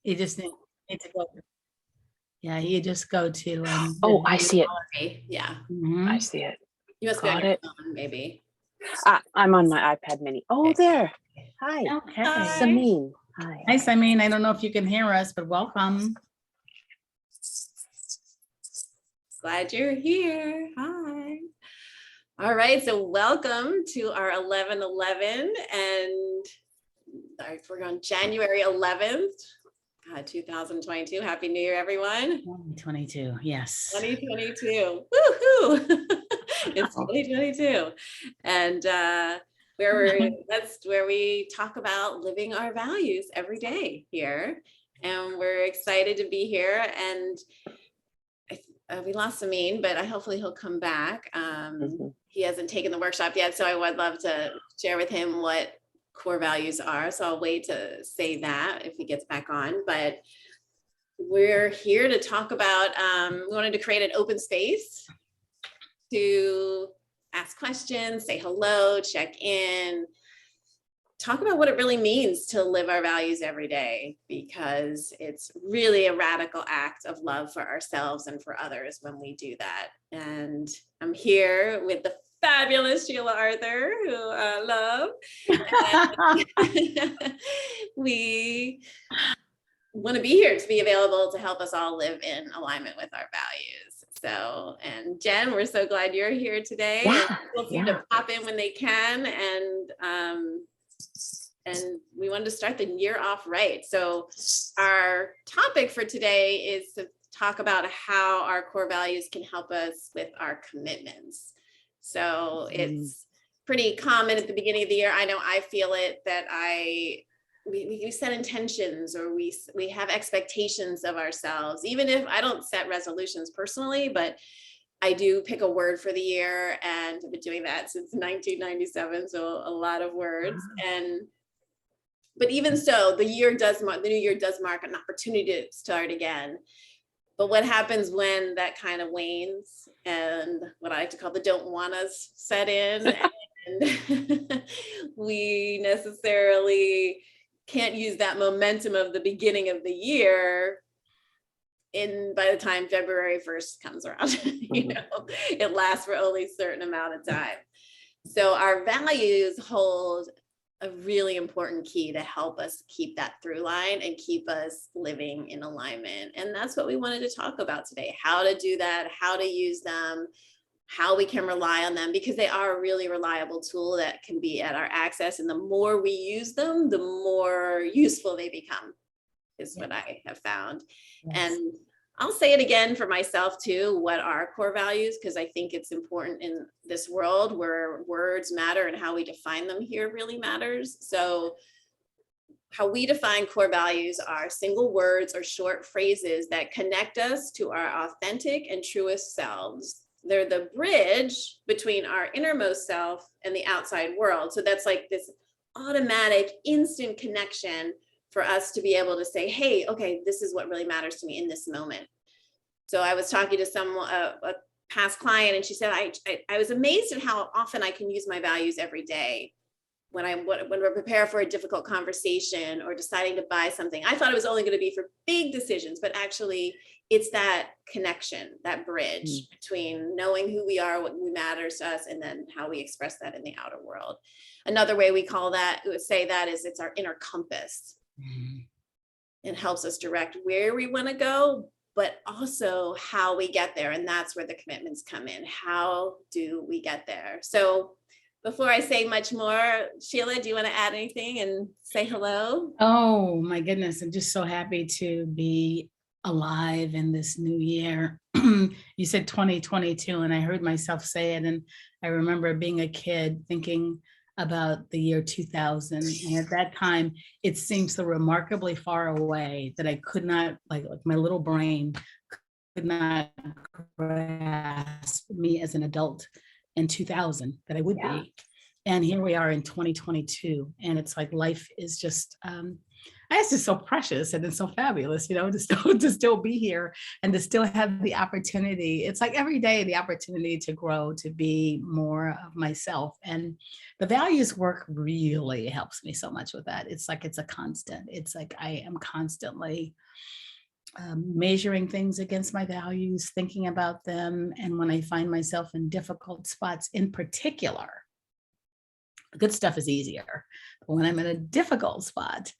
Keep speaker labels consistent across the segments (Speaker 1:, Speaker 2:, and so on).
Speaker 1: You just need to go. Yeah, you just go to
Speaker 2: Oh, I see it.
Speaker 3: Yeah.
Speaker 2: I
Speaker 1: Mhm.
Speaker 2: see it.
Speaker 3: You must be on
Speaker 2: Got
Speaker 3: your
Speaker 2: it.
Speaker 3: phone, maybe.
Speaker 2: I'm on my iPad mini. Oh,
Speaker 3: Okay.
Speaker 2: there. Hi.
Speaker 1: Okay.
Speaker 3: Hi.
Speaker 2: Samin. Hi.
Speaker 1: Nice. I mean, I don't know if you can hear us, but welcome.
Speaker 3: Glad you're here. Hi. All right, so welcome to our 11/11, and we're on January 11th, 2022. Happy New Year, everyone.
Speaker 1: 2022. Yes.
Speaker 3: 2022. Woohoo! It's 2022. And that's where we talk about living our values every day here. And we're excited to be here. And we lost Amin, but hopefully he'll come back. He hasn't taken the workshop yet, so I would love to share with him what core values are. So I'll wait to say that if he gets back on. But we're here to talk about, we wanted to create an open space to ask questions, say hello, check in, talk about what it really means to live our values every day, because it's really a radical act of love for ourselves and for others when we do that. And I'm here with the fabulous Sheila Arthur, who I love. We want to be here to be available to help us all live in alignment with our values. So, and Jen, we're so glad you're here today.
Speaker 2: Yeah,
Speaker 3: Feel free to pop in when they can. And we wanted to start the year off right. So our topic for today is to talk about how our core values can help us with our commitments. So it's pretty common at the beginning of the year. I know I feel it, that we set intentions, or we have expectations of ourselves, even if I don't set resolutions personally, but I do pick a word for the year, and I've been doing that since 1997. So a lot of words. But even so, the new year does mark an opportunity to start again. But what happens when that kind of wanes, and what I like to call the don't want us set in, and we necessarily can't use that momentum of the beginning of the year by the time February 1st comes around. It lasts for only a certain amount of time. So our values hold a really important key to help us keep that through line and keep us living in alignment. And that's what we wanted to talk about today: how to do that, how to use them, how we can rely on them, because they are a really reliable tool that can be at our access. And the more we use them, the more useful they become, is what I have found. Yes. And I'll say it again for myself too, what are core values? Because I think it's important in this world where words matter, and how we define them here really matters. So how we define core values are single words or short phrases that connect us to our authentic and truest selves. They're the bridge between our innermost self and the outside world. So that's like this automatic, instant connection for us to be able to say, hey, okay, this is what really matters to me in this moment. So I was talking to a past client, and she said, I was amazed at how often I can use my values every day. When we're prepared for a difficult conversation or deciding to buy something. I thought it was only going to be for big decisions, but actually it's that connection, that bridge between knowing who we are, what matters to us, and then how we express that in the outer world. Another way we say that is it's our inner compass. It helps us direct where we want to go, but also how we get there. And that's where the commitments come in. How do we get there? So before I say much more, Sheila, do you want to add anything and say hello?
Speaker 1: Oh my goodness, I'm just so happy to be alive in this new year. You said 2022, and I heard myself say it, and I remember being a kid thinking about the year 2000, and at that time it seemed so remarkably far away that I could not, like my little brain could not grasp me as an adult in 2000 that I would be. And here we are in 2022, and it's like life is just It's just so precious and it's so fabulous, to still be here and to still have the opportunity. It's like every day the opportunity to grow, to be more of myself. And the values work really helps me so much with that. It's like it's a constant. It's like I am constantly measuring things against my values, thinking about them. And when I find myself in difficult spots in particular, the good stuff is easier. But when I'm in a difficult spot,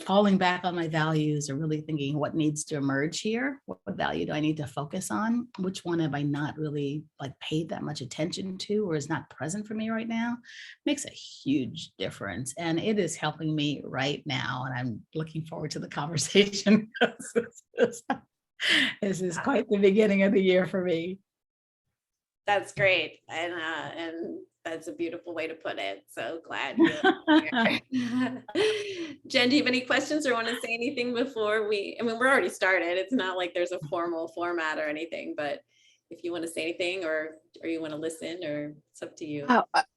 Speaker 1: falling back on my values or really thinking what needs to emerge here, what value do I need to focus on, which one have I not really like paid that much attention to or is not present for me right now, makes a huge difference. And it is helping me right now. And I'm looking forward to the conversation. This is quite the beginning of the year for me.
Speaker 3: That's great. And that's a beautiful way to put it. So glad you're here. Jen, do you have any questions or want to say anything before we're already started. It's not like there's a formal format or anything, but if you want to say anything or you want to listen, or it's up to you.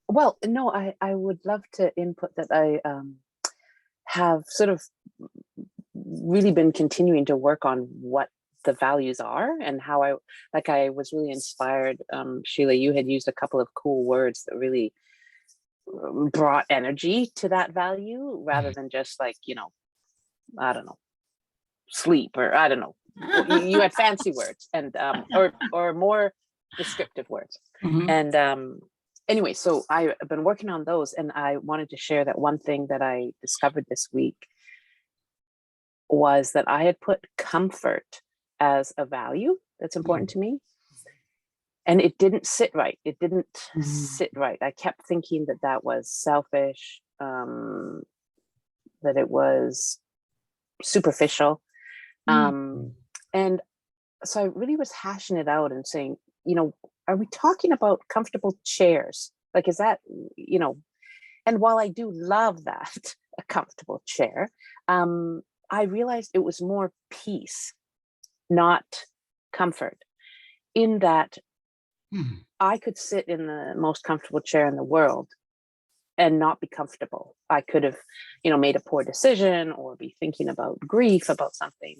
Speaker 2: Well, no, I would love to input that I have sort of really been continuing to work on what the values are and how I was really inspired. Sheila, you had used a couple of cool words that really brought energy to that value rather than just like, I don't know, sleep, or I don't know. You had fancy words and or more descriptive words.
Speaker 1: Mhm.
Speaker 2: And anyway, so I've been working on those, and I wanted to share that one thing that I discovered this week was that I had put comfort as a value that's important to me. And it didn't sit right. It didn't sit right. I kept thinking that was selfish, that it was superficial. And so I really was hashing it out and saying, are we talking about comfortable chairs? Like, is that, and while I do love that, a comfortable chair, I realized it was more peace, not comfort, in that I could sit in the most comfortable chair in the world and not be comfortable. I could have, made a poor decision or be thinking about grief about something.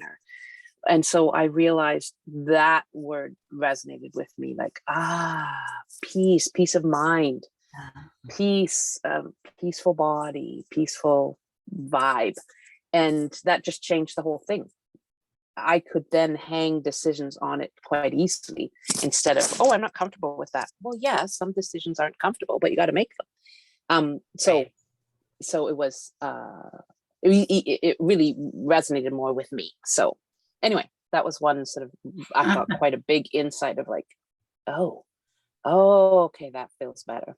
Speaker 2: And so I realized that word resonated with me, like, peace of mind, peace, peaceful body, peaceful vibe. And that just changed the whole thing. I could then hang decisions on it quite easily instead of, I'm not comfortable with that. Well, yeah, some decisions aren't comfortable, but you got to make them. So it was, it really resonated more with me. So anyway, that was one sort of, I thought, quite a big insight of like, okay, that feels better.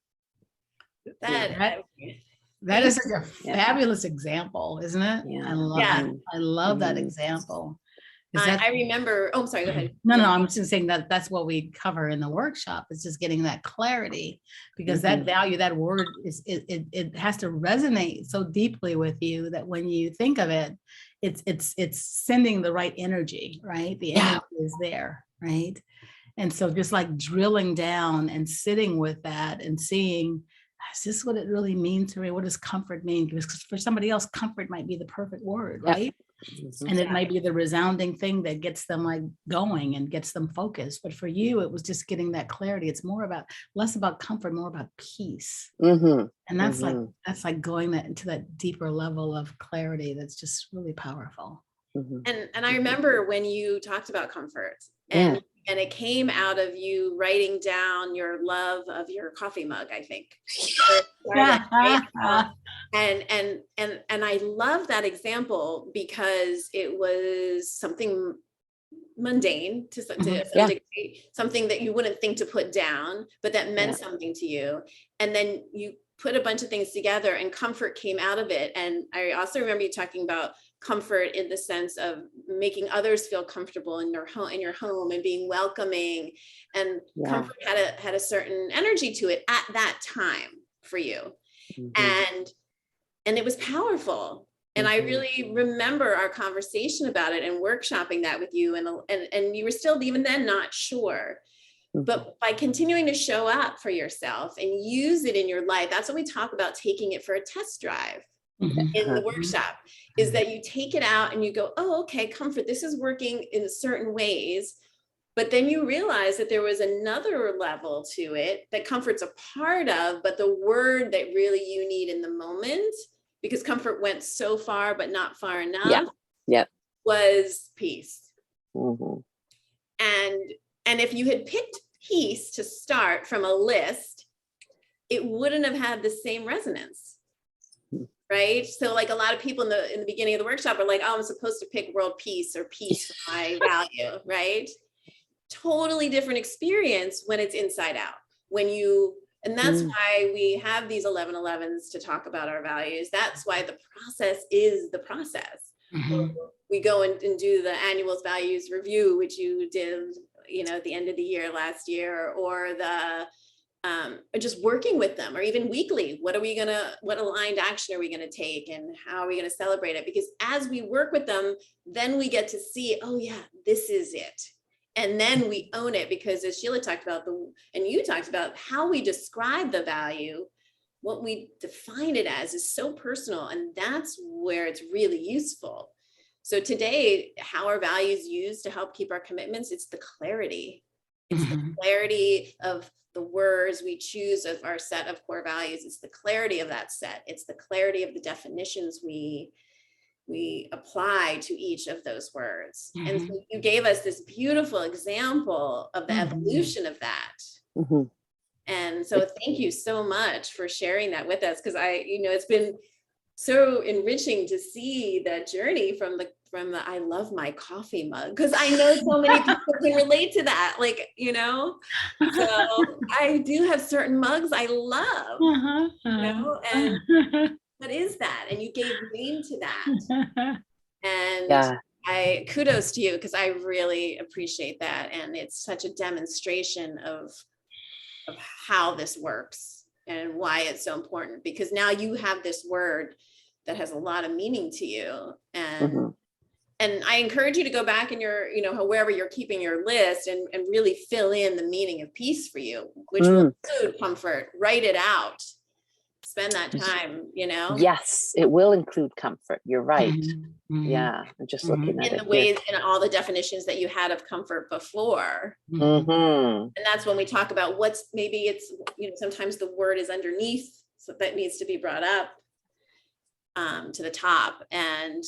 Speaker 1: That is like a fabulous example, isn't it?
Speaker 2: Yeah.
Speaker 1: I love that example.
Speaker 3: I remember, sorry, go ahead.
Speaker 1: No, I'm just saying that's what we cover in the workshop. It's just getting that clarity, because that value, that word it has to resonate so deeply with you that when you think of it, it's sending the right energy, right? The energy is there, right? And so just like drilling down and sitting with that and seeing, is this what it really means to me? What does comfort mean? Because for somebody else, comfort might be the perfect word, right? And it might be the resounding thing that gets them like going and gets them focused. But for you, it was just getting that clarity. It's less about comfort, more about peace. And that's like going into that deeper level of clarity. That's just really powerful.
Speaker 3: And I remember when you talked about comfort, and it came out of you writing down your love of your coffee mug, I think. And I love that example because it was something mundane to some degree, something that you wouldn't think to put down, but that meant something to you. And then you put a bunch of things together and comfort came out of it. And I also remember you talking about comfort in the sense of making others feel comfortable in your home and being welcoming, and comfort had a certain energy to it at that time for you. And it was powerful. And I really remember our conversation about it and workshopping that with you, and you were still even then not sure. But by continuing to show up for yourself and use it in your life, that's what we talk about, taking it for a test drive.
Speaker 1: Mhm.
Speaker 3: in the
Speaker 2: Mhm.
Speaker 3: workshop, is that you take it out and you go, oh, okay, comfort, this is working in certain ways. But then you realize that there was another level to it that comfort's a part of, but the word that really you need in the moment, because comfort went so far, but not far
Speaker 2: Yeah.
Speaker 3: enough,
Speaker 2: Yeah.
Speaker 3: was peace.
Speaker 2: Mhm.
Speaker 3: And if you had picked peace to start from a list, it wouldn't have had the same resonance. Right. So like a lot of people in the beginning of the workshop are like, oh, I'm supposed to pick world peace or peace for my value. Right. Totally different experience when it's inside out. And that's why we have these 1111s to talk about our values. That's why the process is the process.
Speaker 1: Mhm.
Speaker 3: We go and do the annual values review, which you did, at the end of the year last year, or just working with them, or even weekly. What aligned action are we gonna take, and how are we gonna celebrate it? Because as we work with them, then we get to see, oh yeah, this is it. And then we own it, because as Sheila talked about, and you talked about, how we describe the value, what we define it as, is so personal, and that's where it's really useful. So today, how are values used to help keep our commitments? It's the clarity. It's the
Speaker 1: Mhm.
Speaker 3: clarity of the words we choose of our set of core values. It's the clarity of that set. It's the clarity of the definitions we apply to each of those words. And so
Speaker 1: Mhm.
Speaker 3: you gave us this beautiful example of the
Speaker 1: Mhm.
Speaker 3: evolution of that.
Speaker 2: Mhm.
Speaker 3: And so thank you so much for sharing that with us, because it's been so enriching to see that journey from the I love my coffee mug, because I know so many people can relate to that. So I do have certain mugs I love,
Speaker 1: Uh-huh.
Speaker 3: and what is that? And you gave name to that. And
Speaker 2: Yeah.
Speaker 3: I kudos to you, because I really appreciate that. And it's such a demonstration of how this works and why it's so important, because now you have this word that has a lot of meaning to you.
Speaker 2: Mhm.
Speaker 3: And I encourage you to go back in your, wherever you're keeping your list, and really fill in the meaning of peace for you, which will include comfort. Write it out. Spend that time,
Speaker 2: Yes, it will include comfort. You're right.
Speaker 1: Mhm. Mhm.
Speaker 2: Yeah, I'm just looking at
Speaker 3: in
Speaker 2: it
Speaker 3: the
Speaker 2: here.
Speaker 3: ways and all the definitions that you had of comfort before.
Speaker 1: Mhm.
Speaker 2: Mhm.
Speaker 3: And that's when we talk about maybe it's, sometimes the word is underneath, so that needs to be brought up to the top. And,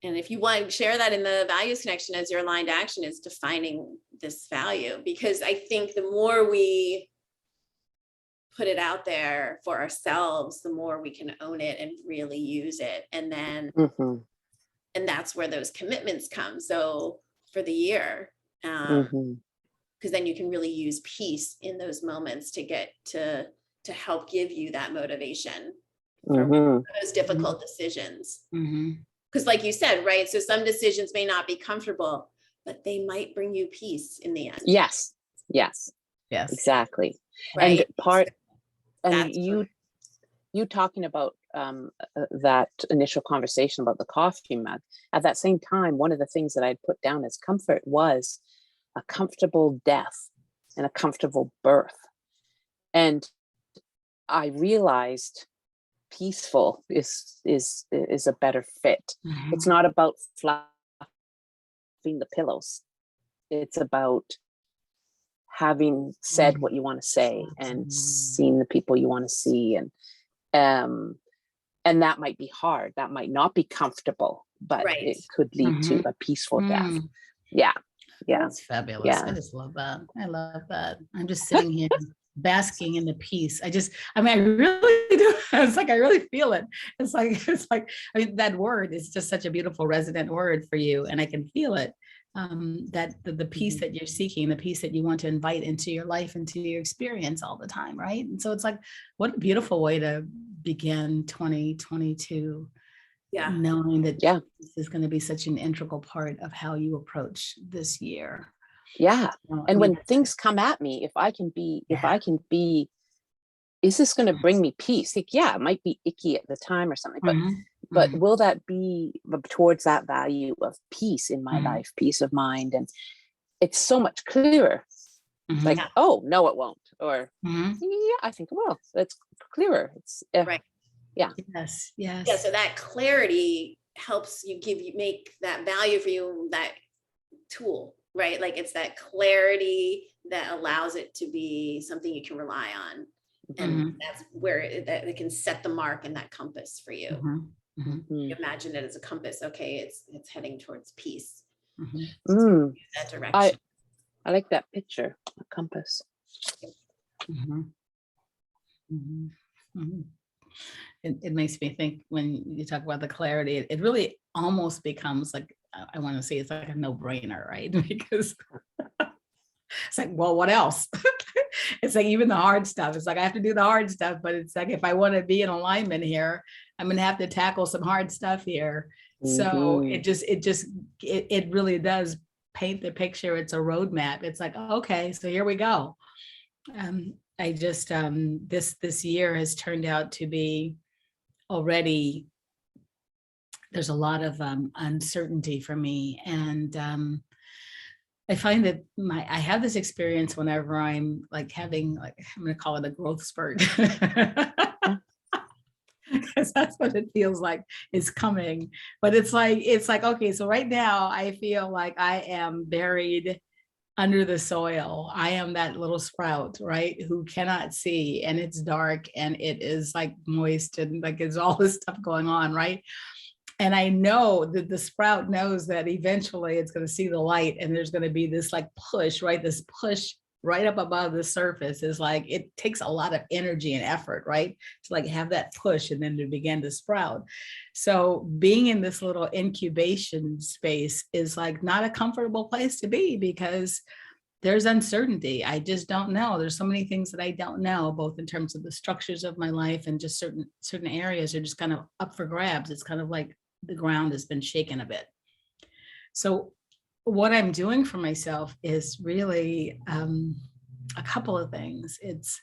Speaker 3: and if you want to share that in the values connection as your aligned action, is defining this value, because I think the more we put it out there for ourselves, the more we can own it and really use it. And then,
Speaker 2: Mhm.
Speaker 3: and that's where those commitments come. So for the year,
Speaker 2: Mhm.
Speaker 3: because then you can really use peace in those moments to get to help give you that motivation for
Speaker 2: Mhm.
Speaker 3: those difficult decisions.
Speaker 1: Mhm.
Speaker 3: Because like you said, right, so some decisions may not be comfortable, but they might bring you peace in the end.
Speaker 2: Yes. Yes.
Speaker 1: Yes.
Speaker 2: Exactly.
Speaker 3: Right.
Speaker 2: And
Speaker 3: That's
Speaker 2: you talking about that initial conversation about the coffee mug. At that same time, one of the things that I'd put down as comfort was a comfortable death and a comfortable birth. And I realized peaceful is a better fit. It's
Speaker 1: Mhm.
Speaker 2: not about fluffing the pillows. It's about having said
Speaker 1: Mhm.
Speaker 2: what you want to say and
Speaker 1: Absolutely.
Speaker 2: seeing the people you want to see, um and that might be hard, that might not be comfortable, but
Speaker 3: right.
Speaker 2: it could lead to
Speaker 1: Mhm.
Speaker 2: a peaceful death.
Speaker 1: Mm.
Speaker 2: Yeah. Yeah.
Speaker 1: That's fabulous. I
Speaker 2: Yeah.
Speaker 1: just love that. I love that. I'm just sitting here basking in the peace. I really do. It's like I really feel it. I mean, that word is just such a beautiful resonant word for you, and I can feel it. That the peace
Speaker 2: Mhm.
Speaker 1: that you're seeking, the peace that you want to invite into your life, into your experience all the time, right? And so it's like, what a beautiful way to begin 2022,
Speaker 3: Yeah.
Speaker 1: knowing that
Speaker 2: Yeah.
Speaker 1: this is going to be such an integral part of how you approach this year.
Speaker 2: Yeah.
Speaker 1: Well, I
Speaker 2: And
Speaker 1: mean,
Speaker 2: when things come at me, if I can
Speaker 1: yeah.
Speaker 2: be, is this going to bring me peace? Like, yeah, it might be icky at the time or something,
Speaker 1: Mhm,
Speaker 2: but
Speaker 1: mhm,
Speaker 2: will that be towards that value of peace in my
Speaker 1: mhm,
Speaker 2: life, peace of mind? And it's so much clearer. It's like,
Speaker 1: mhm,
Speaker 3: Yeah.
Speaker 2: oh no, it won't. Or
Speaker 1: mhm,
Speaker 2: yeah, I think it will. It's clearer. It's
Speaker 3: Right.
Speaker 2: Yeah.
Speaker 1: Yes,
Speaker 3: Yeah,
Speaker 1: yes.
Speaker 3: so that clarity helps you make that value for you, that tool, right? Like it's that clarity that allows it to be something you can rely on. And
Speaker 1: Mhm,
Speaker 3: that's where that it can set the mark and that compass for you.
Speaker 1: mhm, mhm,
Speaker 3: You imagine it as a compass. Okay, it's heading towards peace,
Speaker 1: mhm,
Speaker 2: Mm,
Speaker 3: that
Speaker 2: I
Speaker 3: direction.
Speaker 2: I like that picture, a compass.
Speaker 1: mhm, mhm, mhm. It makes me think when you talk about the clarity, it really almost becomes like, I want to say it's like a no-brainer, right? Because it's like, well, what else? It's like even the hard stuff. It's like I have to do the hard stuff, but it's like if I want to be in alignment here, I'm gonna have to tackle some hard stuff here. So
Speaker 2: Mhm.
Speaker 1: it really does paint the picture. It's a roadmap. It's like, okay, so here we go. I just this year has turned out to be already, there's a lot of uncertainty for me, and I find that I have this experience whenever I'm like having, like, I'm going to call it a growth spurt.
Speaker 2: Yeah.
Speaker 1: Because that's what it feels like is coming. But it's like, okay, so right now I feel like I am buried under the soil. I am that little sprout, right? Who cannot see, and it's dark and it is like moist and like there's all this stuff going on, right? And I know that the sprout knows that eventually it's going to see the light and there's going to be this like push, right? This push right up above the surface is like, it takes a lot of energy and effort, right? To like have that push and then to begin to sprout. So being in this little incubation space is like not a comfortable place to be because there's uncertainty. I just don't know. There's so many things that I don't know, both in terms of the structures of my life and just certain areas are just kind of up for grabs. It's kind of like the ground has been shaken a bit. So what I'm doing for myself is really a couple of things. It's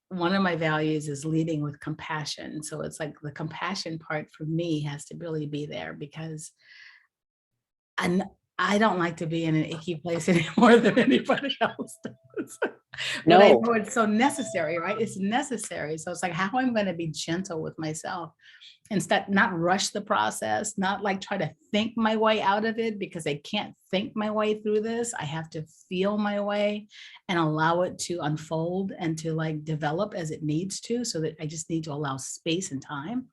Speaker 1: one of my values is leading with compassion. So it's like the compassion part for me has to really be there because I'm, I don't like to be in an icky place any more than anybody else does. But I
Speaker 2: No.
Speaker 1: know it's so necessary, right? It's necessary. So it's like how I'm going to be gentle with myself, instead not rush the process, not like try to think my way out of it because I can't think my way through this. I have to feel my way and allow it to unfold and to like develop as it needs to, so that I just need to allow space and time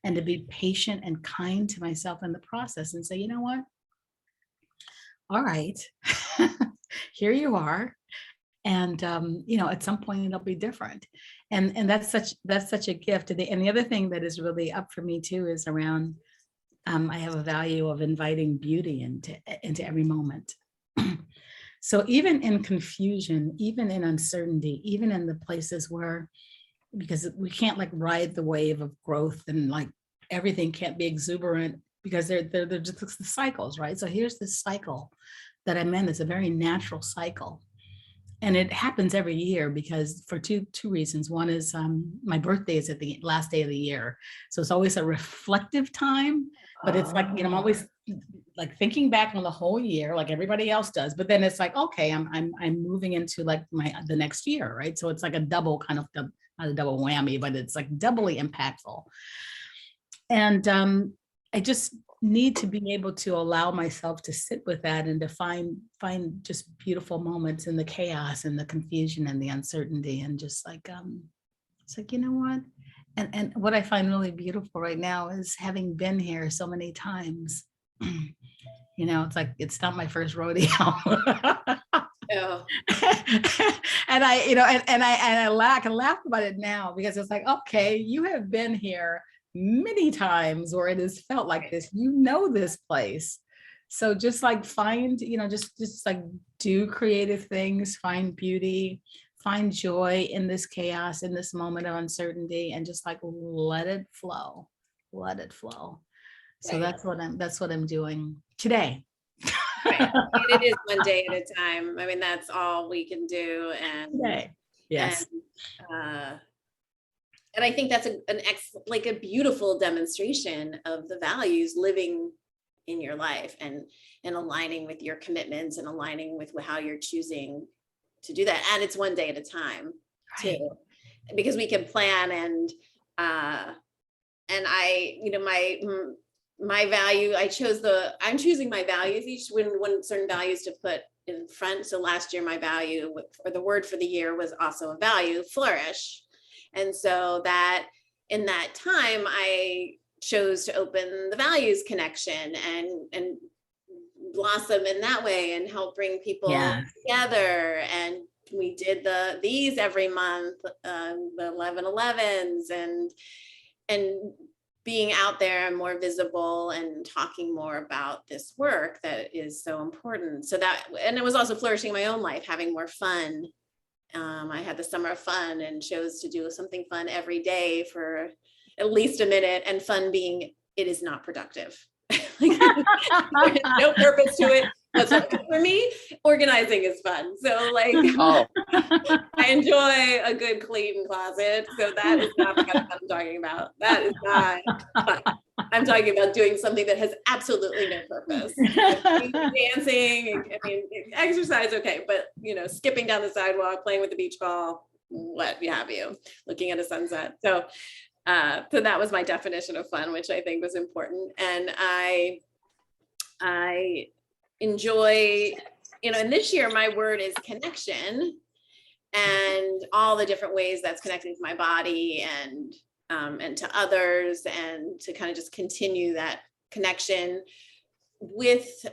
Speaker 1: and to be patient and kind to myself in the process and say, you know what? All right, here you are. And at some point it'll be different. And that's such a gift. And the other thing that is really up for me too is around, I have a value of inviting beauty into every moment. So even in confusion, even in uncertainty, even in the places where, because we can't like ride the wave of growth and like everything can't be exuberant because they're just the cycles, right? So here's this cycle that I'm in. It's a very natural cycle. And it happens every year because for two reasons. One is my birthday is at the last day of the year. So it's always a reflective time, but it's like, I'm always like thinking back on the whole year like everybody else does. But then it's like, okay, I'm moving into like the next year, right? So it's like a double kind of, not a double whammy, but it's like doubly impactful. And I just need to be able to allow myself to sit with that and to find just beautiful moments in the chaos and the confusion and the uncertainty, and just like it's like, you know what? And what I find really beautiful right now is having been here so many times. It's like it's not my first rodeo.
Speaker 3: Oh,
Speaker 1: And I can laugh about it now because it's like, okay, you have been here many times where it has felt like this, this place. So just like find, just like do creative things, find beauty, find joy in this chaos, in this moment of uncertainty, and just like let it flow, let it flow. So
Speaker 3: right.
Speaker 1: that's what I'm doing today.
Speaker 3: Right. And it is one day at a time. I mean, that's all we can do.
Speaker 1: Today. Yes.
Speaker 3: And and I think that's like a beautiful demonstration of the values living in your life and aligning with your commitments and aligning with how you're choosing to do that. And it's one day at a time
Speaker 1: Right.
Speaker 3: too, because we can plan and and I, you know, my value, I'm choosing my values each when certain values to put in front. So last year, my value or the word for the year was also a value, flourish. And so that in that time, I chose to open the values connection and blossom in that way and help bring people together. And we did these every month, the 11/11s and being out there and more visible and talking more about this work that is so important. So that, and it was also flourishing my own life, having more fun. I had the summer of fun and chose to do something fun every day for at least a minute, and fun being, it is not productive. Like, there's no purpose to it. For me, organizing is fun. So like,
Speaker 2: Oh,
Speaker 3: I enjoy a good clean closet. So that is not the kind of fun I'm talking about. That is not fun. I'm talking about doing something that has absolutely no purpose. Dancing, I mean, exercise, okay, but you know, skipping down the sidewalk, playing with the beach ball, what have you, looking at a sunset. So that was my definition of fun, which I think was important. And I enjoy, you know, and this year my word is connection, and all the different ways that's connecting to my body and to others, and to kind of just continue that connection with,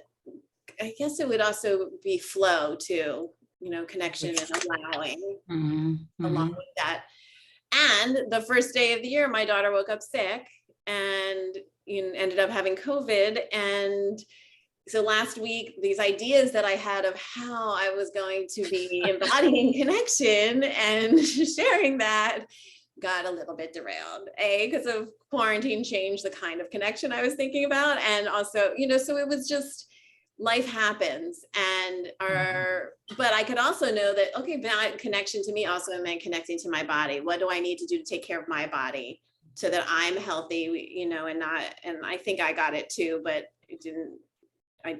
Speaker 3: I guess it would also be flow too, you know, connection and allowing along with that. And the first day of the year, my daughter woke up sick and ended up having COVID. And so last week, these ideas that I had of how I was going to be embodying connection and sharing that got a little bit derailed. Because of quarantine changed the kind of connection I was thinking about. And also, you know, so it was just, life happens. And but I could also know that, okay, that connection to me also meant connecting to my body. What do I need to do to take care of my body so that I'm healthy, you know, and I think I got it too, but I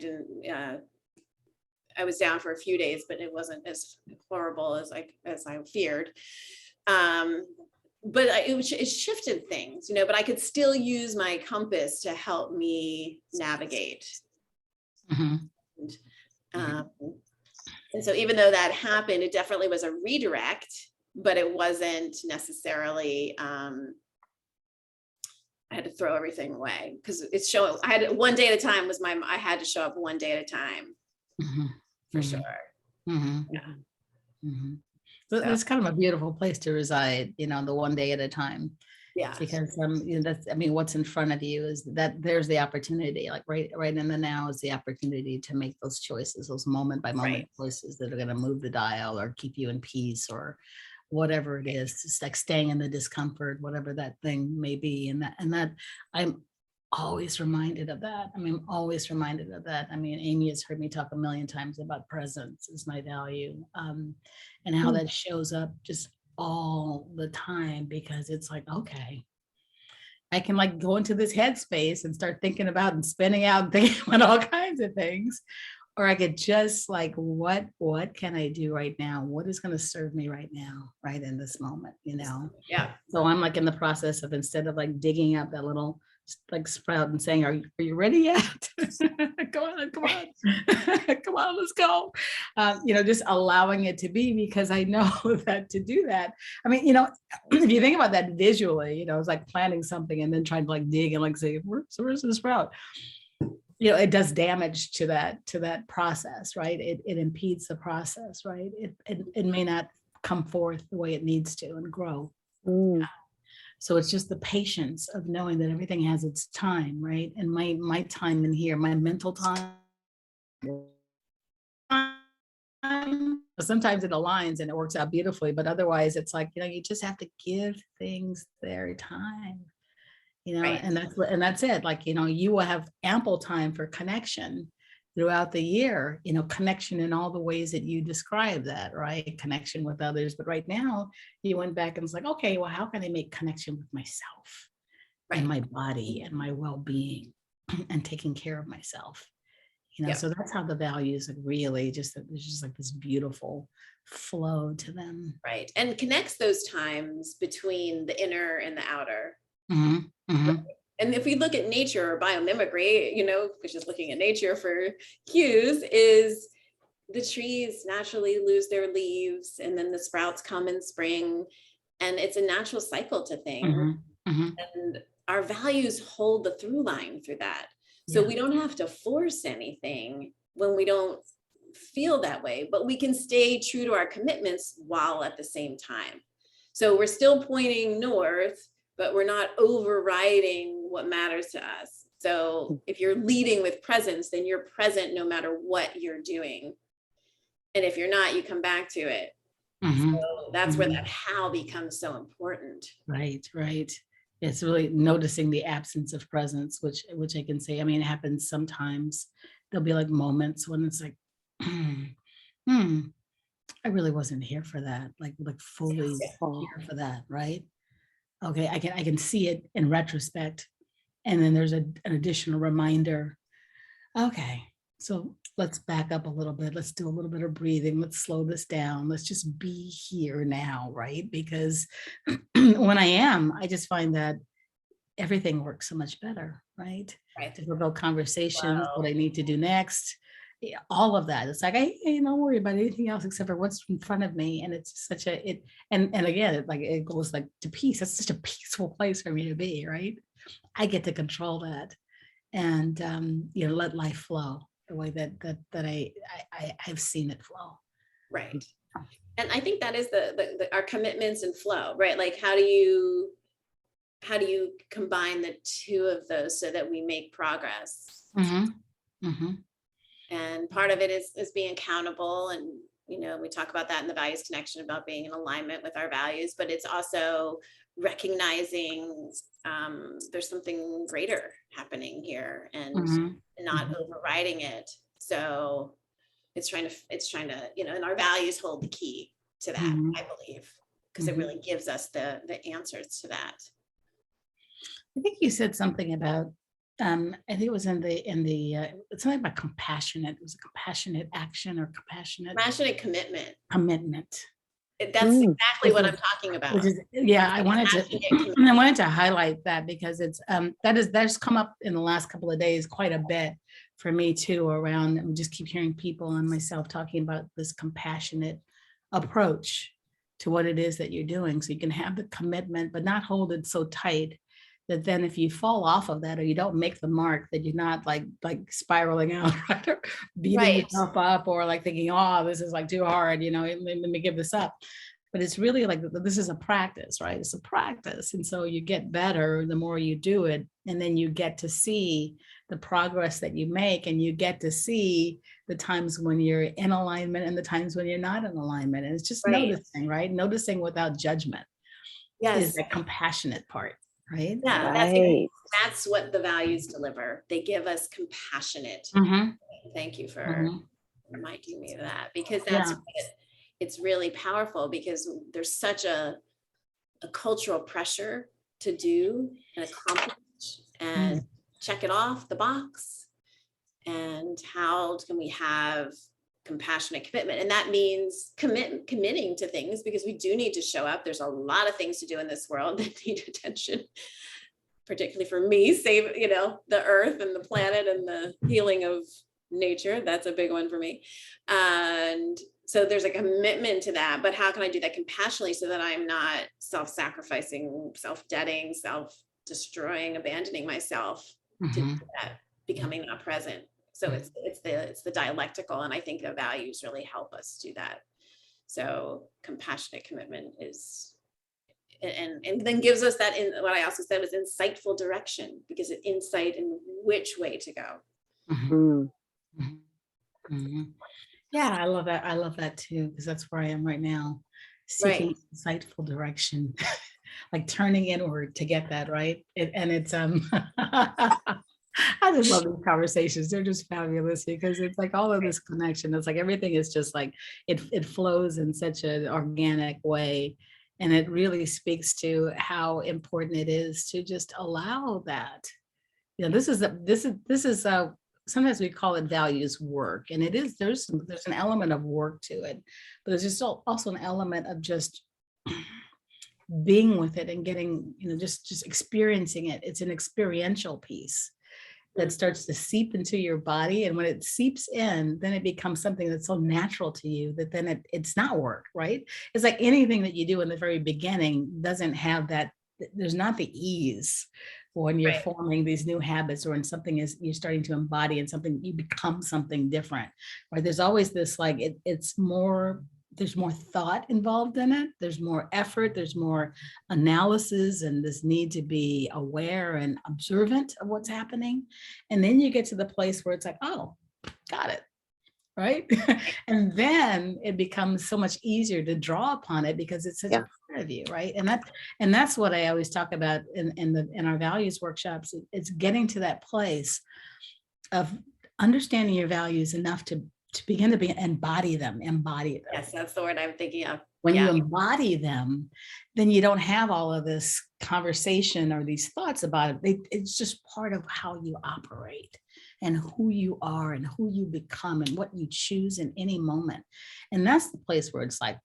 Speaker 3: was down for a few days, but it wasn't as horrible as I feared. But it shifted things, you know, but I could still use my compass to help me navigate. And so even though that happened, it definitely was a redirect, but it wasn't necessarily, I had to throw everything away because it's showing. I had one day at a time I had to show up one day at a time for sure.
Speaker 1: So it's kind of a beautiful place to reside, you know, the one day at a time.
Speaker 3: Yeah.
Speaker 1: Because you know, that's, I mean, what's in front of you is that there's the opportunity, like right in the now is the opportunity to make those choices, those moment by moment choices that are going to move the dial or keep you in peace or whatever it is, just like staying in the discomfort, whatever that thing may be. And that I'm always reminded of that. I mean, always reminded of that. I mean, Amy has heard me talk a million times about presence is my value, and how that shows up just all the time, because it's like, okay, I can like go into this headspace and start thinking about and spinning out and thinking about all kinds of things. Or I could just like, what can I do right now? What is going to serve me right now, right in this moment, you know?
Speaker 3: Yeah.
Speaker 1: So I'm like in the process of, instead of like digging up that little like sprout and saying, are you ready yet? Come on, come on, let's go. You know, just allowing it to be, because I know that to do that, I mean, you know, if you think about that visually, you know, it's like planting something and then trying to like dig and like say, where's the sprout? You know, it does damage to that process, right? It impedes the process, right? It may not come forth the way it needs to and grow. So it's just the patience of knowing that everything has its time, right? And my time in here, my mental time, sometimes it aligns and it works out beautifully, but otherwise it's like, you know, you just have to give things their time, you know, and that's it. Like, you know, you will have ample time for connection throughout the year, you know, connection in all the ways that you describe that, right? Connection with others. But right now you went back and was like, okay, well, how can I make connection with myself and my body and my well-being and taking care of myself? You know, so that's how the values really just, there's just like this beautiful flow to them.
Speaker 3: Right. And connects those times between the inner and the outer.
Speaker 1: Mhm, mhm,
Speaker 3: And if we look at nature or biomimicry, which is looking at nature for cues, is the trees naturally lose their leaves and then the sprouts come in spring. And it's a natural cycle to things.
Speaker 1: mhm, mhm.
Speaker 3: And our values hold the through line through that. So
Speaker 1: Yeah.
Speaker 3: we don't have to force anything when we don't feel that way, but we can stay true to our commitments while at the same time. So we're still pointing north, but we're not overriding what matters to us. So if you're leading with presence, then you're present no matter what you're doing. And if you're not, you come back to it.
Speaker 1: Mhm,
Speaker 3: So that's where
Speaker 1: mhm.
Speaker 3: that how becomes so important.
Speaker 1: Right, right. It's really noticing the absence of presence, which I can say, I mean, it happens sometimes. There'll be like moments when it's like, hmm, I really wasn't here for that, like fully
Speaker 2: Oh,
Speaker 1: here for that, right? Okay, I can see it in retrospect. And then there's an additional reminder. Okay, so let's back up a little bit. Let's do a little bit of breathing. Let's slow this down. Let's just be here now, right? Because when I just find that everything works so much better, right?
Speaker 3: Right.
Speaker 1: Difficult conversations,
Speaker 3: Wow.
Speaker 1: what I need to do next, yeah, all of that. It's like I don't worry about anything else except for what's in front of me. And it's such a it and again, it goes like to peace. That's such a peaceful place for me to be, right? I get to control that and let life flow the way I've seen it flow.
Speaker 3: Right. And I think that is our commitments and flow, right? Like how do you combine the two of those so that we make progress?
Speaker 1: Mhm, mhm,
Speaker 3: And part of it is being accountable, and we talk about that in the values connection about being in alignment with our values, but it's also recognizing there's something greater happening here and
Speaker 1: mhm,
Speaker 3: not
Speaker 1: mhm,
Speaker 3: overriding it. So it's trying to and our values hold the key to that,
Speaker 1: mhm,
Speaker 3: I believe, because it
Speaker 1: mhm.
Speaker 3: really gives us the answers to that.
Speaker 1: I think you said something about, I think it was something about compassionate. It was a compassionate action or compassionate
Speaker 3: Passionate commitment.
Speaker 1: commitment.
Speaker 3: That's
Speaker 2: mm,
Speaker 3: exactly
Speaker 1: Which
Speaker 3: what
Speaker 1: is
Speaker 3: I'm talking
Speaker 1: which
Speaker 3: about.
Speaker 1: is yeah,
Speaker 3: It's
Speaker 1: I
Speaker 3: a
Speaker 1: wanted to
Speaker 3: passionate
Speaker 1: I
Speaker 3: commitment.
Speaker 1: wanted to highlight that because it's that's come up in the last couple of days quite a bit for me too, around we just keep hearing people and myself talking about this compassionate approach to what it is that you're doing. So you can have the commitment, but not hold it so tight that then if you fall off of that or you don't make the mark, that you're not like spiraling out, right? Or beating
Speaker 3: Right.
Speaker 1: yourself up or like thinking, oh, this is like too hard, let me give this up. But it's really like this is a practice, right? It's a practice. And so you get better the more you do it. And then you get to see the progress that you make, and you get to see the times when you're in alignment and the times when you're not in alignment. And it's just
Speaker 3: Right.
Speaker 1: noticing, right? Noticing without judgment is
Speaker 3: Yes.
Speaker 1: the compassionate part, right?
Speaker 3: Yeah.
Speaker 2: right.
Speaker 3: That's what the values deliver. They give us compassionate.
Speaker 1: Mm-hmm,
Speaker 3: Thank you for
Speaker 1: mm-hmm.
Speaker 3: reminding me of that, because that's
Speaker 1: Yeah.
Speaker 3: what it's really powerful, because there's such a cultural pressure to do and accomplish and
Speaker 1: Mm,
Speaker 3: check it off the box. And how can we have compassionate commitment? And that means committing to things, because we do need to show up. There's a lot of things to do in this world that need attention, particularly for me, save the earth and the planet and the healing of nature. That's a big one for me. And so there's a commitment to that, but how can I do that compassionately so that I'm not self-sacrificing, self-deading, self-destroying, abandoning myself to do
Speaker 1: mhm,
Speaker 3: that, becoming not present. So it's the dialectical, and I think the values really help us do that. So compassionate commitment is, and then gives us that, in what I also said was insightful direction, because it insight in which way to go.
Speaker 1: mhm,
Speaker 2: Mm,
Speaker 1: mhm, mhm. Yeah, I love that. I love that too, because that's where I am right now,
Speaker 3: Right.
Speaker 1: seeking insightful direction, like turning inward to get that right. And it's I just love these conversations. They're just fabulous because it's like all of this connection. It's like everything is just like it flows in such an organic way. And it really speaks to how important it is to just allow that. This is sometimes we call it values work, and it is there's an element of work to it, but there's just also an element of just being with it and getting, just experiencing it. It's an experiential piece that starts to seep into your body. And when it seeps in, then it becomes something that's so natural to you that then it's not work, right? It's like anything that you do in the very beginning doesn't have that, there's not the ease when you're
Speaker 3: Right.
Speaker 1: forming these new habits, or when something is, you're starting to embody and something, you become something different, right? There's always this, like, it's more, there's more thought involved in it. There's more effort, there's more analysis, and this need to be aware and observant of what's happening. And then you get to the place where it's like, oh, got it. Right. And then it becomes so much easier to draw upon it because it's such
Speaker 2: Yeah.
Speaker 1: a part of you. Right. And that's what I always talk about in our values workshops. It's getting to that place of understanding your values enough to begin to embody them.
Speaker 3: Yes, that's the word I'm thinking of.
Speaker 1: When
Speaker 3: Yeah.
Speaker 1: you embody them, then you don't have all of this conversation or these thoughts about it. It's just part of how you operate and who you are and who you become and what you choose in any moment. And that's the place where it's like,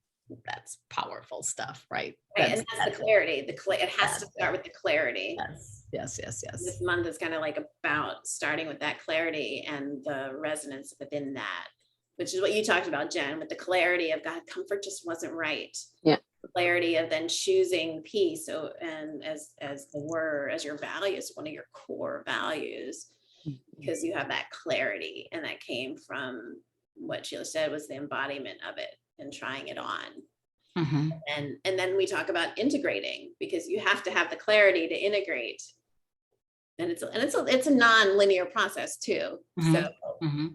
Speaker 1: that's powerful stuff, right?
Speaker 3: Right, and that's the clarity. It has to start with the clarity.
Speaker 1: Yes.
Speaker 3: This month is kind of like about starting with that clarity and the resonance within that, which is what you talked about, Jen, with the clarity of God, comfort just wasn't right.
Speaker 2: Yeah.
Speaker 3: Clarity of then choosing peace. So, and as your values, one of your core values, because you have that clarity, and that came from what Sheila said was the embodiment of it and trying it on.
Speaker 1: Mm-hmm.
Speaker 3: And then we talk about integrating, because you have to have the clarity to integrate. And it's a non-linear process too.
Speaker 1: Mm-hmm.
Speaker 3: So
Speaker 1: Mm-hmm.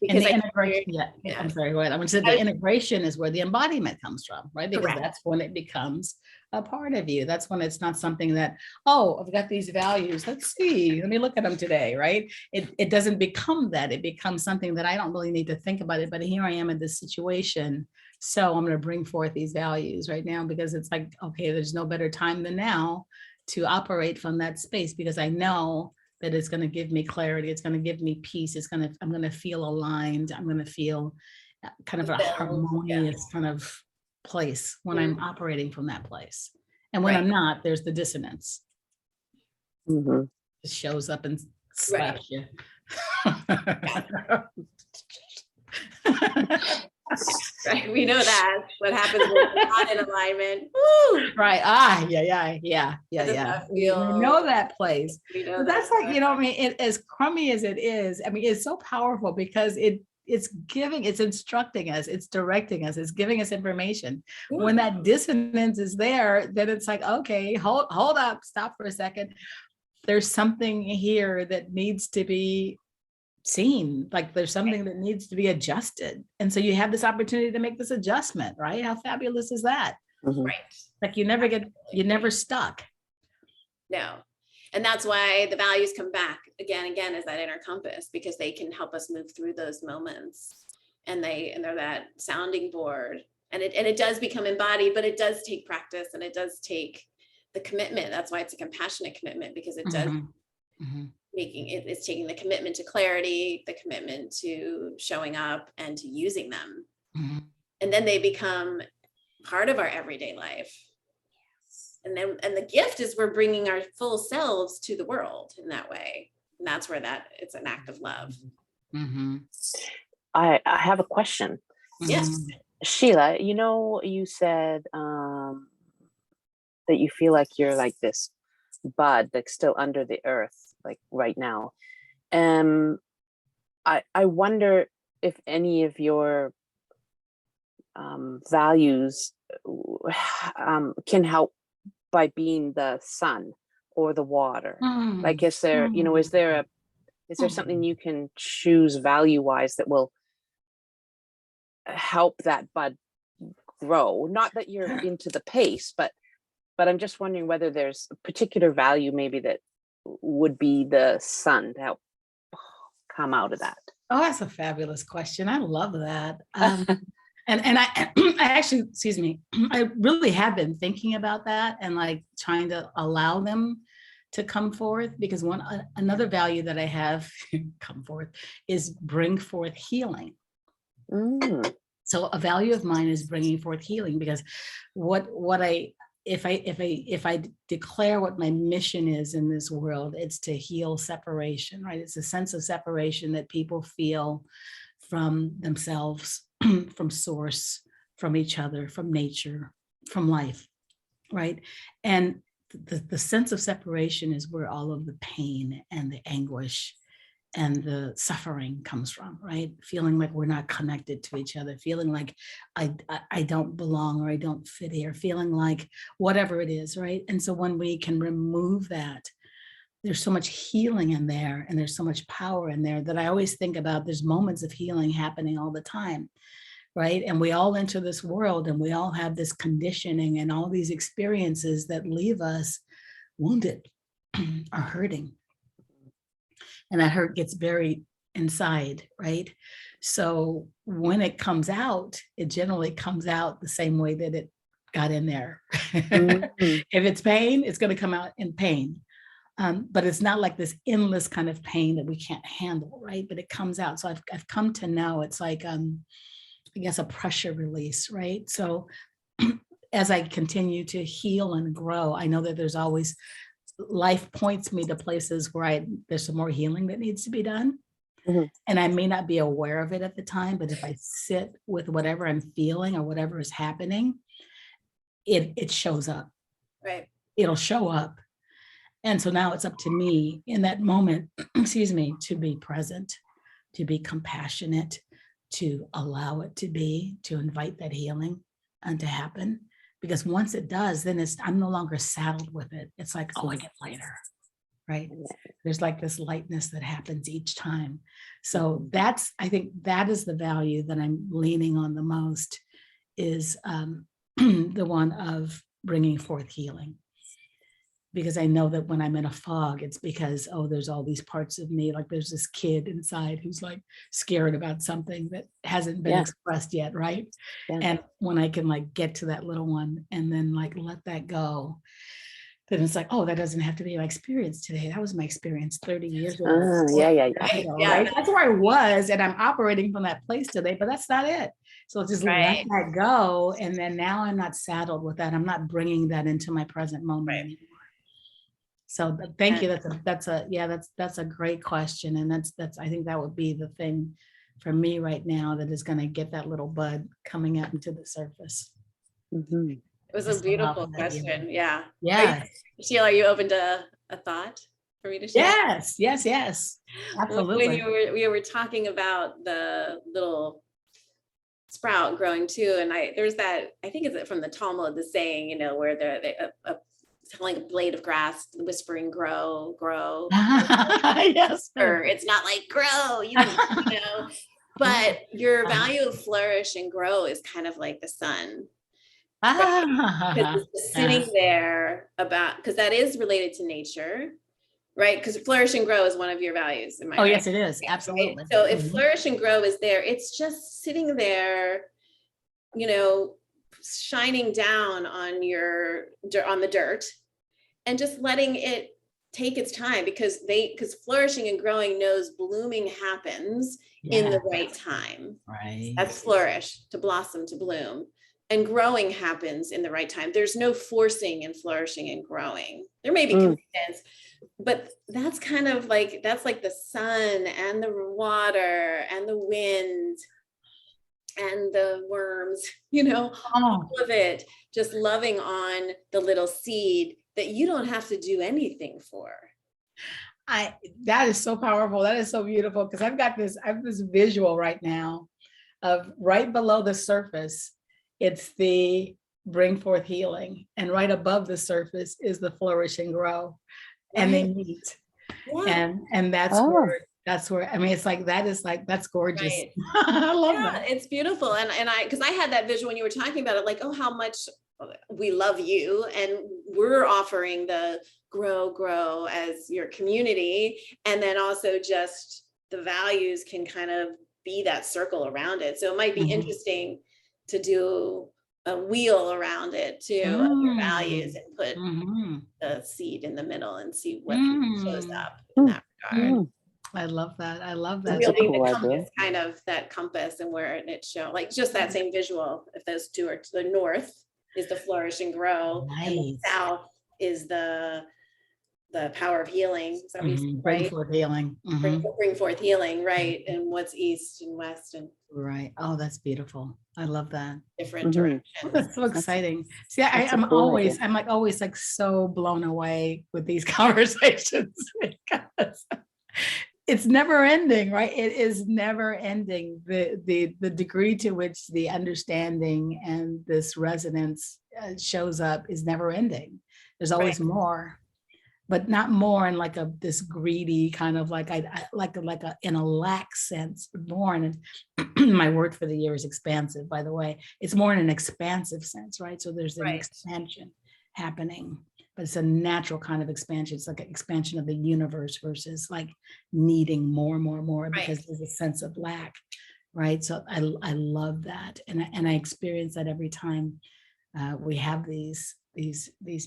Speaker 3: because
Speaker 1: And the integration, I'm sorry, go ahead. I'm going to say the integration is where the embodiment comes from, right? Because
Speaker 3: Correct.
Speaker 1: that's when it becomes a part of you. That's when it's not something that, oh, I've got these values. Let's see, let me look at them today, right? It doesn't become that. It becomes something that I don't really need to think about it, but here I am in this situation. So I'm going to bring forth these values right now, because it's like, okay, there's no better time than now to operate from that space, because I know that it's going to give me clarity. It's going to give me peace. I'm going to feel aligned. I'm going to feel kind of a harmonious kind of place when I'm operating from that place. And when I'm not, there's the dissonance.
Speaker 2: Mm-hmm.
Speaker 1: It shows up and slaps you.
Speaker 3: Right, we know that what happens when we're not in alignment. Woo!
Speaker 1: Right. Yeah. We know that place.
Speaker 3: But
Speaker 1: that's like, I mean, as crummy as it is, I mean, it's so powerful because it's instructing us, it's directing us, it's giving us information.
Speaker 3: Yeah.
Speaker 1: When that dissonance is there, then it's like, okay, hold up, stop for a second. There's something here that needs to be seen, like there's something that needs to be adjusted. And so you have this opportunity to make this adjustment, right? How fabulous is that?
Speaker 2: Mm-hmm.
Speaker 3: Right.
Speaker 1: Like you're never stuck.
Speaker 3: No. And that's why the values come back again as that inner compass, because they can help us move through those moments, and they're that sounding board, and it does become embodied, but it does take practice, and it does take the commitment. That's why it's a compassionate commitment, because it does it's taking the commitment to clarity, the commitment to showing up and to using them.
Speaker 1: Mm-hmm.
Speaker 3: And then they become part of our everyday life. And the gift is we're bringing our full selves to the world in that way. And that's where it's an act of love.
Speaker 1: Mm-hmm.
Speaker 2: I have a question.
Speaker 3: Yes.
Speaker 2: Sheila, you said that you feel like you're like this bud that's still under the earth, like right now. I wonder if any of your values can help by being the sun or the water. Like, is there something you can choose value-wise that will help that bud grow? Not that you're into the pace, but I'm just wondering whether there's a particular value maybe that would be the sun to help come out of that.
Speaker 1: Oh, that's a fabulous question. I love that. And I actually, excuse me, I really have been thinking about that and like trying to allow them to come forth, because another value that I have come forth is bring forth healing. So a value of mine is bringing forth healing, because what I if I declare what my mission is in this world, it's to heal separation, right? It's a sense of separation that people feel from themselves, from source, from each other, from nature, from life, right? And the sense of separation is where all of the pain and the anguish and the suffering comes from, right? Feeling like we're not connected to each other, feeling like I don't belong or I don't fit here, feeling like whatever it is, right? And so when we can remove that, there's so much healing in there and there's so much power in there that I always think about. There's moments of healing happening all the time, right? And we all enter this world and we all have this conditioning and all these experiences that leave us wounded or hurting. And that hurt gets buried inside, right? So when it comes out, it generally comes out the same way that it got in there.
Speaker 2: Mhm.
Speaker 1: If it's pain, it's going to come out in pain. But it's not like this endless kind of pain that we can't handle, right? But it comes out. So I've come to know it's like, I guess, a pressure release, right? So as I continue to heal and grow, I know that there's always, life points me to places where there's some more healing that needs to be done.
Speaker 2: Mhm.
Speaker 1: And I may not be aware of it at the time, but if I sit with whatever I'm feeling or whatever is happening, it shows up.
Speaker 3: Right.
Speaker 1: It'll show up. And so now it's up to me in that moment, excuse me, to be present, to be compassionate, to allow it to be, to invite that healing and to happen. Because once it does, then I'm no longer saddled with it. It's like, oh, I get lighter, right? There's like this lightness that happens each time. So I think that is the value that I'm leaning on the most, is the one of bringing forth healing. Because I know that when I'm in a fog, it's because, oh, there's all these parts of me, like there's this kid inside who's like scared about something that hasn't been expressed yet, right?
Speaker 2: Yeah.
Speaker 1: And when I can like get to that little one and then like let that go, then it's like, oh, that doesn't have to be my experience today. That was my experience 30 years ago.
Speaker 2: Yeah.
Speaker 1: Right? That's where I was, and I'm operating from that place today, but that's not it. So just let that go. And then now I'm not saddled with that. I'm not bringing that into my present moment anymore. So thank you. That's a great question. And that's, I think that would be the thing for me right now that is going to get that little bud coming out into the surface.
Speaker 2: Mm-hmm.
Speaker 3: It was a beautiful question. Yeah.
Speaker 1: Yeah.
Speaker 3: Sheila, are you open to a thought for me to share?
Speaker 1: Yes. Absolutely.
Speaker 3: When we were talking about the little sprout growing too, and there's that, I think it's from the Talmud, the saying, where telling a blade of grass, whispering, grow.
Speaker 1: Yes.
Speaker 3: Or it's not like grow, but your value of flourish and grow is kind of like the sun. Because it's sitting there because that is related to nature, right? Because flourish and grow is one of your values. Am I right?
Speaker 1: Yes, it is. Absolutely.
Speaker 3: Right? So if flourish and grow is there, it's just sitting there, shining down on the dirt and just letting it take its time, because flourishing and growing knows blooming happens in the right time.
Speaker 1: Right.
Speaker 3: That's flourish, to blossom, to bloom. And growing happens in the right time. There's no forcing in flourishing and growing. There may be coincidence, but that's kind of like, that's like the sun and the water and the wind and the worms, all of it, just loving on the little seed that you don't have to do anything for.
Speaker 1: That is so powerful. That is so beautiful, because I have this visual right now of right below the surface, it's the bring forth healing, and right above the surface is the flourish and grow, and they meet. And that's where I mean, it's like, that's gorgeous.
Speaker 3: Right.
Speaker 1: I love that.
Speaker 3: It's beautiful. And because I had that vision when you were talking about it, like, oh, how much we love you, and we're offering the grow as your community, and then also just the values can kind of be that circle around it. So it might be interesting to do a wheel around it too, of your values, and put the seed in the middle and see what shows up in that regard.
Speaker 1: I love that.
Speaker 3: Wielding the compass, kind of that compass, and where it shows, like just that same visual, if those two are to the north, is the flourish and grow, and the
Speaker 1: Nice.
Speaker 3: south is the power of healing. Is that what you said,
Speaker 1: Bring
Speaker 3: right?
Speaker 1: forth healing. Mhm.
Speaker 3: Bring forth healing, right? And what's east and west and
Speaker 1: Right. Oh, that's beautiful. I love that.
Speaker 3: different
Speaker 2: Mhm.
Speaker 3: directions.
Speaker 1: That's so exciting. See,
Speaker 2: that's a
Speaker 1: I'm
Speaker 2: cool
Speaker 1: always,
Speaker 2: idea.
Speaker 1: I'm like always like so blown away with these conversations because it's never ending, right? It is never ending. The degree to which the understanding and this resonance shows up is never ending. There's always
Speaker 3: Right.
Speaker 1: more, but not more in like this greedy kind of like like a in a lack sense, more in my word for the year is expansive, by the way. It's more in an expansive sense, right? So there's an
Speaker 3: Right.
Speaker 1: expansion happening, but it's a natural kind of expansion. It's like an expansion of the universe versus like needing more and more and more because there's a sense of lack, right? So I love that, and I experience that every time we have these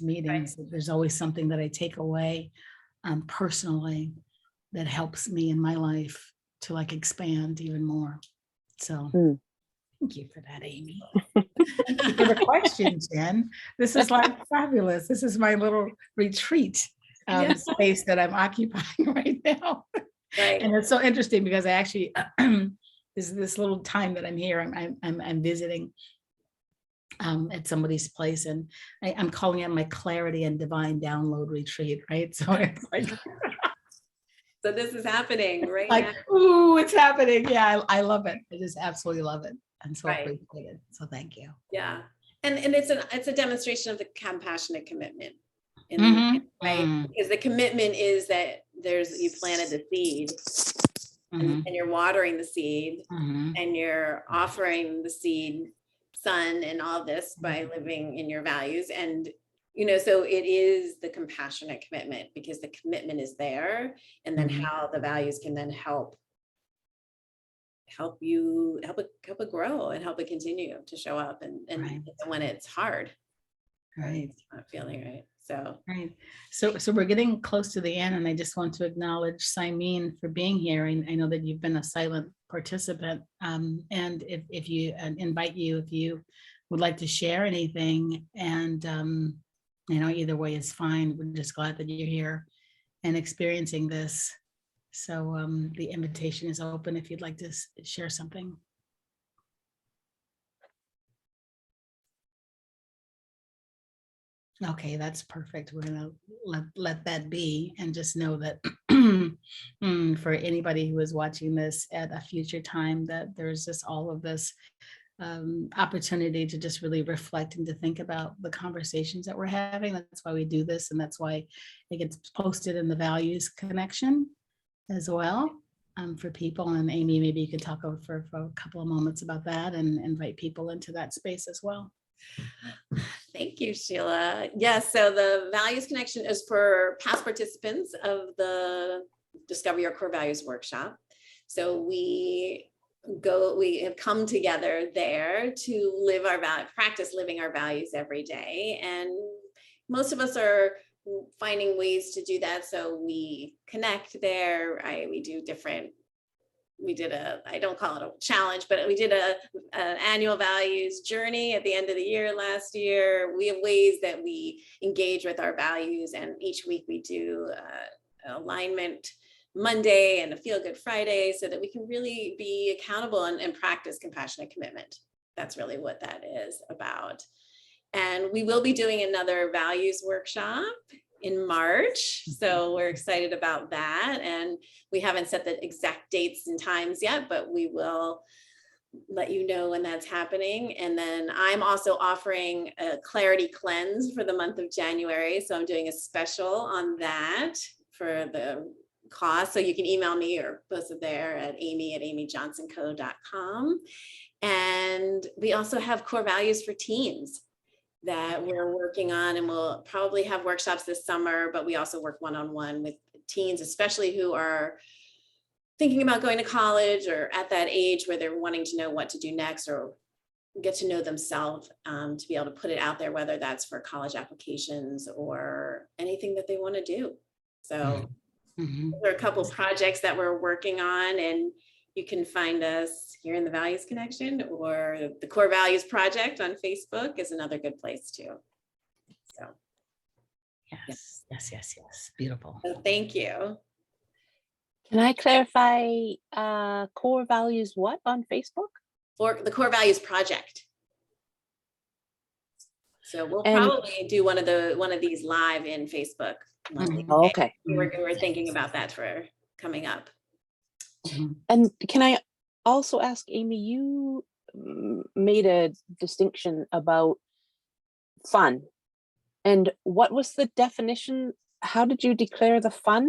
Speaker 1: meetings. There's always something that I take away personally that helps me in my life to like expand even more. So
Speaker 2: Mm.
Speaker 1: thank you for that, Amy. Thank you for the question, Jen. This is like fabulous. This is my little retreat
Speaker 3: Yeah.
Speaker 1: space that I'm occupying right now.
Speaker 3: Right.
Speaker 1: And it's so interesting because I actually this little time that I'm here, I'm visiting at somebody's place, and I'm calling it my clarity and divine download retreat, right? So it's like,
Speaker 3: So this is happening right
Speaker 1: like,
Speaker 3: now.
Speaker 1: ooh, it's happening. Yeah, I love it. I just absolutely love it. I'm so
Speaker 3: Right.
Speaker 1: appreciated. So thank you.
Speaker 3: Yeah. And it's a demonstration of the compassionate commitment in
Speaker 1: Mhm.
Speaker 3: right? Because the commitment is that you planted the seed
Speaker 1: Mhm.
Speaker 3: and you're watering the seed
Speaker 1: Mhm.
Speaker 3: and you're offering the seed sun and all this by living in your values. And so it is the compassionate commitment because the commitment is there, and then
Speaker 1: Mhm.
Speaker 3: how the values can then help it grow and help it continue to show up and
Speaker 1: Right.
Speaker 3: when it's hard,
Speaker 1: Right.
Speaker 3: it's not feeling right. So
Speaker 1: Right. So we're getting close to the end, and I just want to acknowledge Simene for being here. I know that you've been a silent participant, and if you invite you, if you would like to share anything, and either way is fine. We're just glad that you're here and experiencing this. So the invitation is open if you'd like to share something. Okay, that's perfect. We're gonna let that be and just know that for anybody who is watching this at a future time, that there's just all of this opportunity to just really reflect and to think about the conversations that we're having. That's why we do this, and that's why it gets posted in the values connection as well for people. And Amy, maybe you could talk over for a couple of moments about that and invite people into that space as well.
Speaker 3: thank you, Sheila. Yes, so the values connection is for past participants of the Discover Your Core Values workshop. So we have come together there to practice living our values every day. And most of us are finding ways to do that. So we connect there. I don't call it a challenge, but we did an annual values journey at the end of the year last year. We have ways that we engage with our values, and each week we do alignment Monday and a feel good Friday so that we can really be accountable and practice compassionate commitment. That's really what that is about. And we will be doing another values workshop in March. So we're excited about that. And we haven't set the exact dates and times yet, but we will let you know when that's happening. And then I'm also offering a clarity cleanse for the month of January. So I'm doing a special on that for the cost. So you can email me or post it there at amy@amyjohnsonco.com. And we also have core values for teens that we're working on, and we'll probably have workshops this summer, but we also work one-on-one with teens, especially who are thinking about going to college or at that age where they're wanting to know what to do next or get to know themselves, to be able to put it out there, whether that's for college applications or anything that they want to do. So there are a couple projects that we're working on, and you can find us here in the Values Connection, or the Core Values Project on Facebook is another good place too. So
Speaker 1: Yes, yes, yes, yes. Beautiful.
Speaker 3: thank you.
Speaker 2: Can I clarify core values what on Facebook?
Speaker 3: For the Core Values Project. So we'll
Speaker 2: And-
Speaker 3: probably do one of these live in Facebook. one week.
Speaker 2: Oh, okay.
Speaker 3: We're thinking about that for coming up.
Speaker 1: Mhm.
Speaker 2: And can I also ask, Amy, you made a distinction about fun. And what was the definition? How did you declare the fun?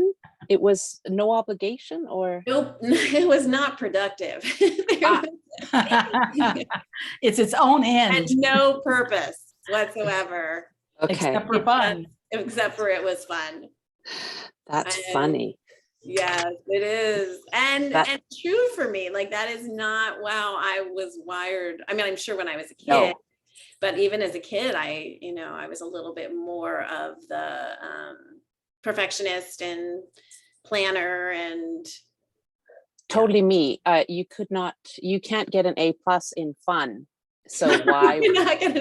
Speaker 2: It was no obligation, or?
Speaker 3: Nope, it was not productive. There
Speaker 2: Ah.
Speaker 1: It's its own
Speaker 3: had
Speaker 1: end,
Speaker 3: no purpose whatsoever,
Speaker 2: Okay,
Speaker 1: except for fun.
Speaker 3: except for it was fun.
Speaker 2: that's
Speaker 3: and-
Speaker 2: funny.
Speaker 3: Yes, it is. And
Speaker 2: That-
Speaker 3: and true for me. Like, that is not wow, I was wired. I mean, I'm sure when I was a kid,
Speaker 2: No.
Speaker 3: but even as a kid, I was a little bit more of the perfectionist and planner and
Speaker 2: Totally me. You can't get an A+ in fun. So why,
Speaker 3: you're not gonna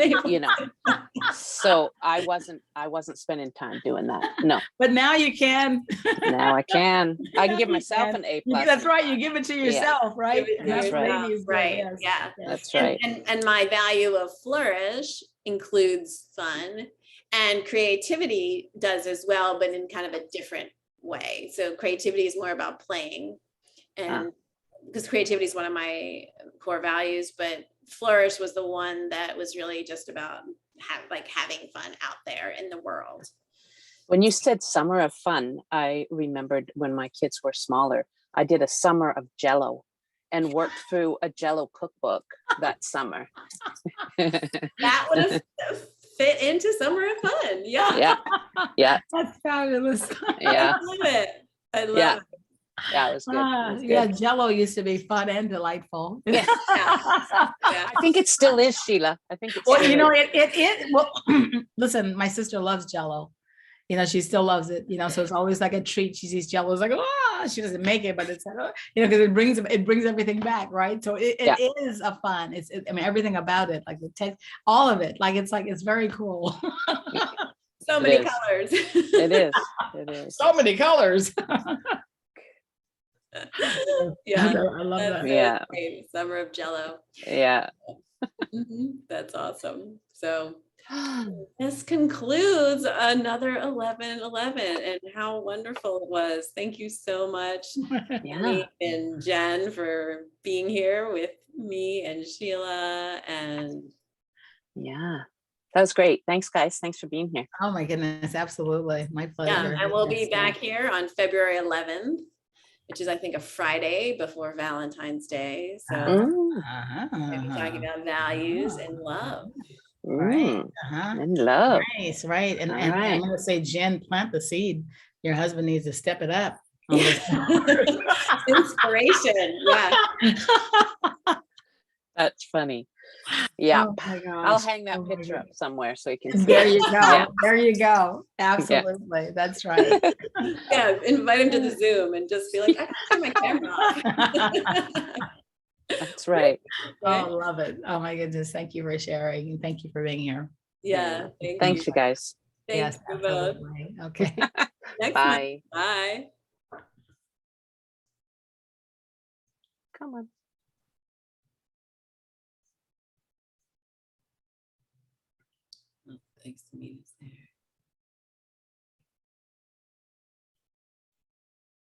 Speaker 2: so I wasn't spending time doing that. No,
Speaker 1: But now you can.
Speaker 2: now I can give
Speaker 1: You
Speaker 2: myself
Speaker 1: can.
Speaker 2: an A+.
Speaker 1: That's right. You give it to yourself, right?
Speaker 3: Give it
Speaker 1: And
Speaker 3: to
Speaker 1: that's what
Speaker 2: yourself,
Speaker 1: Amy's doing,
Speaker 3: right,
Speaker 1: yes,
Speaker 3: yeah.
Speaker 1: yes.
Speaker 2: That's
Speaker 3: And-
Speaker 2: right.
Speaker 3: And my value of flourish includes fun, and creativity does as well, but in kind of a different way. So creativity is more about playing, and because creativity is one of my core values, but flourish was the one that was really just about having fun out there in the world.
Speaker 2: When you said summer of fun, I remembered when my kids were smaller, I did a summer of Jell-O and worked through a Jell-O cookbook that summer.
Speaker 3: That would have fit into summer of fun. Yeah.
Speaker 2: Yeah, yeah,
Speaker 1: That's fabulous.
Speaker 2: yeah,
Speaker 3: I love it. I love
Speaker 2: Yeah.
Speaker 3: it.
Speaker 2: yeah, it was good. It was
Speaker 1: Yeah,
Speaker 2: good.
Speaker 1: Jell-O used to be fun and delightful.
Speaker 2: Yeah.
Speaker 3: Yeah.
Speaker 2: I think it still is, Sheila. I think it's
Speaker 1: Well, well, listen, my sister loves Jell-O. She still loves it, so it's always like a treat. She sees Jell-O, it's like, oh, she doesn't make it, but it's like, oh, because it brings everything back, right? So it is a fun. I mean, everything about it, like the text, all of it, it's very cool.
Speaker 3: So
Speaker 2: It
Speaker 3: many
Speaker 2: is.
Speaker 3: colors.
Speaker 2: It is. It is.
Speaker 1: So many colors.
Speaker 3: Yeah.
Speaker 1: I love
Speaker 3: That's
Speaker 1: that.
Speaker 2: Yeah.
Speaker 3: great. Summer of Jell-O.
Speaker 2: Yeah.
Speaker 3: That's awesome. So this concludes another 11/11, and how wonderful it was. Thank you so much,
Speaker 2: Yeah.
Speaker 3: Amy and Jen, for being here with me and Sheila. And
Speaker 2: Yeah. That was great. Thanks, guys. Thanks for being here.
Speaker 1: Oh my goodness, absolutely. My pleasure.
Speaker 3: I will be
Speaker 1: Yes,
Speaker 3: back here on February 11th, which is, I think, a Friday before Valentine's Day. So we'll be talking about values and love.
Speaker 1: Right.
Speaker 2: And love.
Speaker 1: Nice, right. And
Speaker 2: All
Speaker 1: I'm
Speaker 2: right.
Speaker 1: gonna say, Jen, plant the seed. Your husband needs to step it up. on this.
Speaker 3: Inspiration. Yeah.
Speaker 2: That's funny. Yeah.
Speaker 1: Oh my
Speaker 2: I'll
Speaker 1: gosh.
Speaker 2: hang that
Speaker 1: Oh my
Speaker 2: picture up
Speaker 1: goodness.
Speaker 2: somewhere so you can see.
Speaker 1: There
Speaker 2: it.
Speaker 1: you go.
Speaker 2: Yeah.
Speaker 1: There you go. Absolutely. That's right.
Speaker 3: Yeah. Invite him to the Zoom and just be like, I can turn my camera off.
Speaker 2: That's right.
Speaker 1: Oh, love it. Oh my goodness. Thank you for sharing. And thank you for being here.
Speaker 3: Yeah.
Speaker 2: Thanks, you guys.
Speaker 3: Thanks
Speaker 1: Yes,
Speaker 3: you both.
Speaker 1: absolutely. Okay.
Speaker 3: Next month.
Speaker 2: Bye.
Speaker 3: Bye.
Speaker 2: Come on.
Speaker 3: Thanks to me.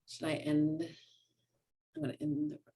Speaker 3: Should I end? I'm going to end the